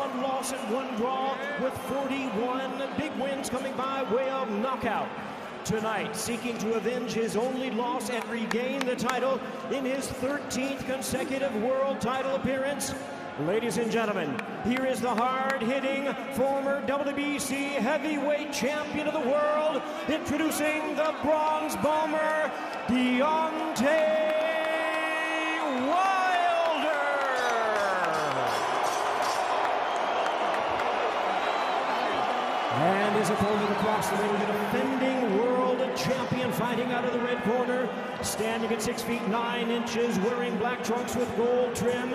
1 loss and 1 draw, with 41 big wins coming by way of knockout. Tonight, seeking to avenge his only loss and regain the title in his 13th consecutive world title appearance. Ladies and gentlemen, here is the hard-hitting former WBC heavyweight champion of the world, introducing the bronze bomber, Deontay Wilder. And his opponent across the ring, the defending world champion, fighting out of the red corner, standing at 6 feet 9 inches, wearing black trunks with gold trim.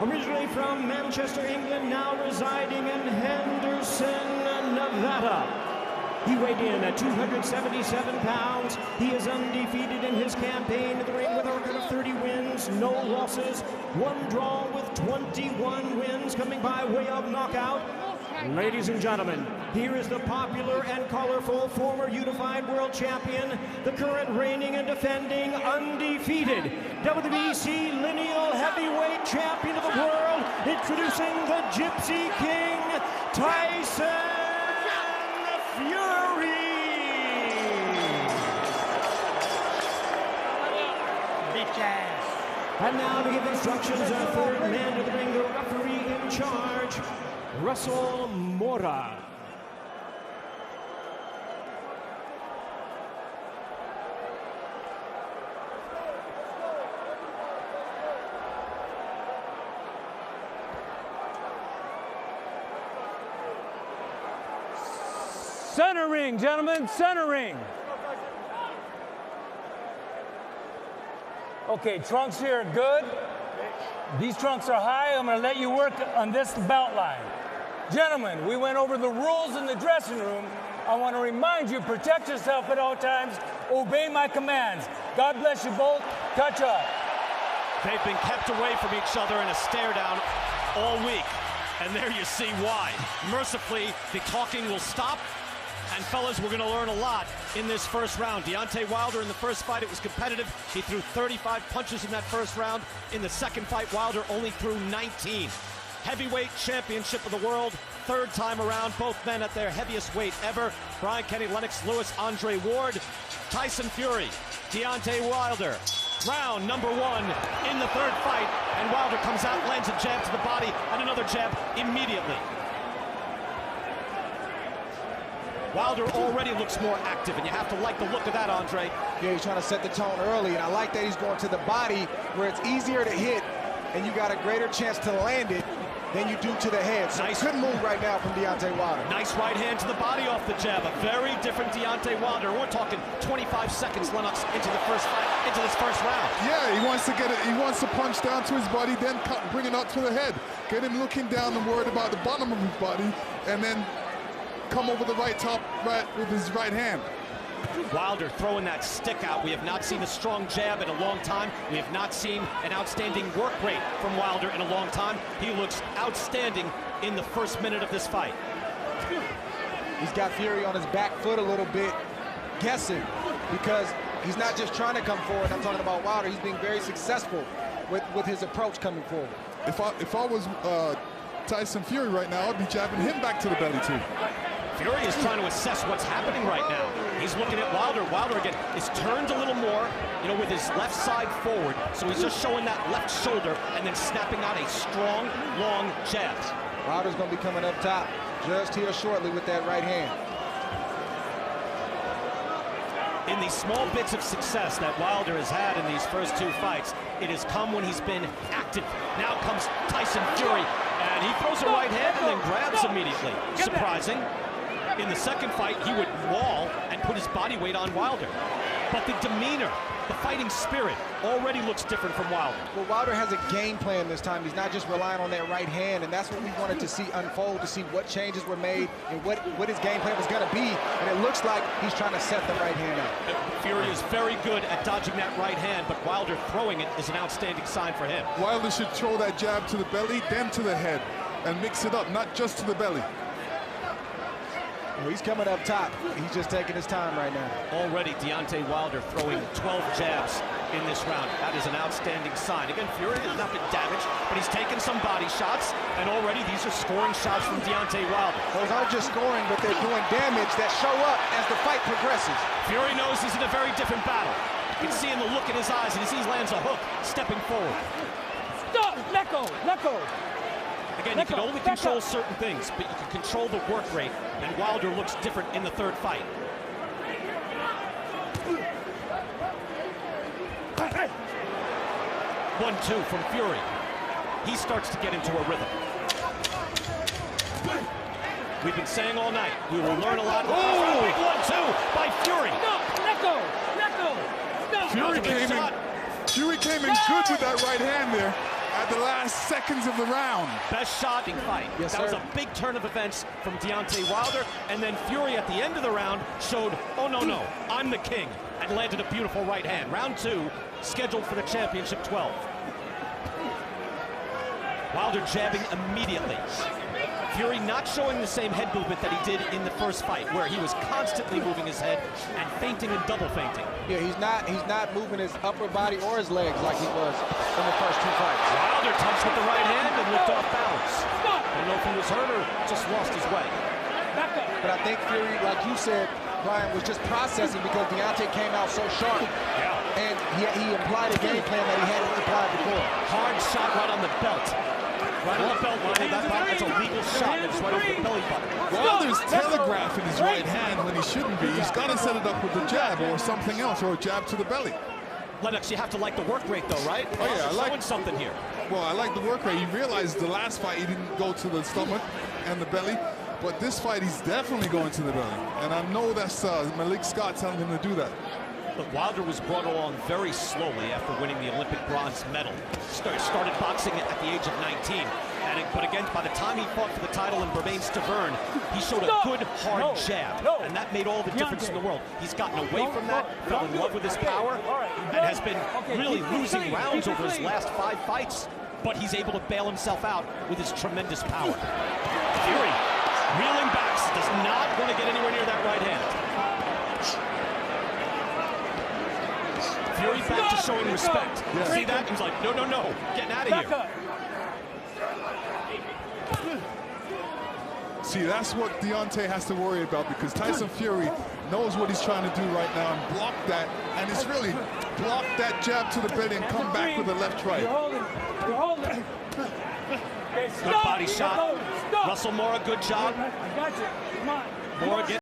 Originally from Manchester, England, now residing in Henderson, Nevada. He weighed in at 277 pounds. He is undefeated in his campaign in the ring with a record of 30 wins, no losses, 1 draw with 21 wins coming by way of knockout. Ladies and gentlemen, here is the popular and colorful former unified world champion, the current reigning and defending undefeated WBC lineal heavyweight champion of the world, introducing the Gypsy King, Tyson Fury. Bitch ass. And now to give instructions, our third man to the ring, the referee in charge, Russell Mora. Center ring, gentlemen, center ring. Okay, trunks here are good. These trunks are high. I'm going to let you work on this belt line. Gentlemen, we went over the rules in the dressing room. I want to remind you, protect yourself at all times. Obey my commands. God bless you both. Touch up. They've been kept away from each other in a stare down all week. And there you see why. Mercifully, the talking will stop. And fellas, we're going to learn a lot in this first round. Deontay Wilder in the first fight, it was competitive. He threw 35 punches in that first round. In the second fight, Wilder only threw 19. Heavyweight championship of the world, 3rd time around, both men at their heaviest weight ever. Brian Kenny, Lennox Lewis, Andre Ward, Tyson Fury, Deontay Wilder. Round number 1 in the 3rd fight, and Wilder comes out, lands a jab to the body, and another jab immediately. Wilder already looks more active, and you have to like the look of that, Andre. Yeah, he's trying to set the tone early, and I like that he's going to the body where it's easier to hit, and you got a greater chance to land it than you do to the head. So nice. Good move right now from Deontay Wilder. Nice right hand to the body off the jab. A very different Deontay Wilder. We're talking 25 seconds, Lennox, into the first fight, into this first round. Yeah, he wants to get it. He wants to punch down to his body, then bring it up to the head. Get him looking down and worried about the bottom of his body, and then come over the top with his right hand. Wilder throwing that stick out. We have not seen a strong jab in a long time. We have not seen an outstanding work rate from Wilder in a long time. He looks outstanding in the first minute of this fight. He's got Fury on his back foot a little bit, guessing, because he's not just trying to come forward. I'm talking about Wilder. He's being very successful with his approach coming forward. If I was Tyson Fury right now, I'd be jabbing him back to the belly too. Fury is trying to assess what's happening right now. He's looking at Wilder. Wilder, again, is turned a little more, with his left side forward. So he's just showing that left shoulder and then snapping out a strong, long jab. Wilder's going to be coming up top just here shortly with that right hand. In these small bits of success that Wilder has had in these first 2 fights, it has come when he's been active. Now comes Tyson Fury, and he throws a right hand and then grabs immediately. Surprising. In the second fight, he would wall and put his body weight on Wilder. But the demeanor, the fighting spirit, already looks different from Wilder. Well, Wilder has a game plan this time. He's not just relying on that right hand, and that's what we wanted to see unfold, to see what changes were made and what his game plan was going to be. And it looks like he's trying to set the right hand up. Fury is very good at dodging that right hand, but Wilder throwing it is an outstanding sign for him. Wilder should throw that jab to the belly, then to the head, and mix it up, not just to the belly. Well, he's coming up top. He's just taking his time right now. Already Deontay Wilder throwing 12 jabs in this round. That is an outstanding sign. Again, Fury has not been damaged, but he's taken some body shots, and already these are scoring shots from Deontay Wilder. Those aren't just scoring, but they're doing damage that show up as the fight progresses. Fury knows he's in a very different battle. You can see in the look in his eyes, and as he lands a hook, stepping forward. Stop! Let go! Let go! Again, you can only control certain things, but you can control the work rate, and Wilder looks different in the third fight. 1-2 from Fury. He starts to get into a rhythm. We've been saying all night, we will learn a lot. Oh, big 1-2 by Fury. No, let go! Let go! No. Fury came in good with that right hand there at the last seconds of the round. Best shot in fight. Yes, that was sir. a big turn of events from Deontay Wilder, and then Fury at the end of the round showed, oh no, I'm the king, and landed a beautiful right hand. Round 2, scheduled for the championship 12. Wilder jabbing immediately. Fury not showing the same head movement that he did in the first fight, where he was constantly moving his head and feinting and double feinting. Yeah, he's not moving his upper body or his legs like he was in the first 2 fights. Wilder touched with the right hand and looked off balance. I don't know if he was hurt or just lost his way. But I think Fury, like you said, Brian, was just processing because Deontay came out so sharp. Yeah. And he applied a game plan that he hadn't applied before. Hard shot right on the belt. Right on the belt line. That's a legal shot. It's right over the belly button. Wilder's telegraphing his right hand when he shouldn't be. He's got to set it up with the jab or something else, or a jab to the belly. Lennox, you have to like the work rate, though, right? Oh, yeah, I like showing something here. Well, I like the work rate. He realized the last fight he didn't go to the stomach and the belly, but this fight he's definitely going to the belly. And I know that's Malik Scott telling him to do that. Look, Wilder was brought along very slowly after winning the Olympic bronze medal. Started boxing at the age of 19. But again, by the time he fought for the title in Bermain-Stavern, he showed a good, hard jab. And that made all the difference in the world. He's gotten away from that, fell in love with his power, and has been really losing rounds over his last 5 fights. But he's able to bail himself out with his tremendous power. Fury, reeling back, does not want to get anywhere near that right hand. Fury back to showing respect. Yeah. See that? He's like, no, getting out of here. See, that's what Deontay has to worry about, because Tyson Fury knows what he's trying to do right now and block that, and it's really block that jab to the belly and come back with a left right. You're holding. Good body shot. Russell Mora, good job. I got you. Come on. Mora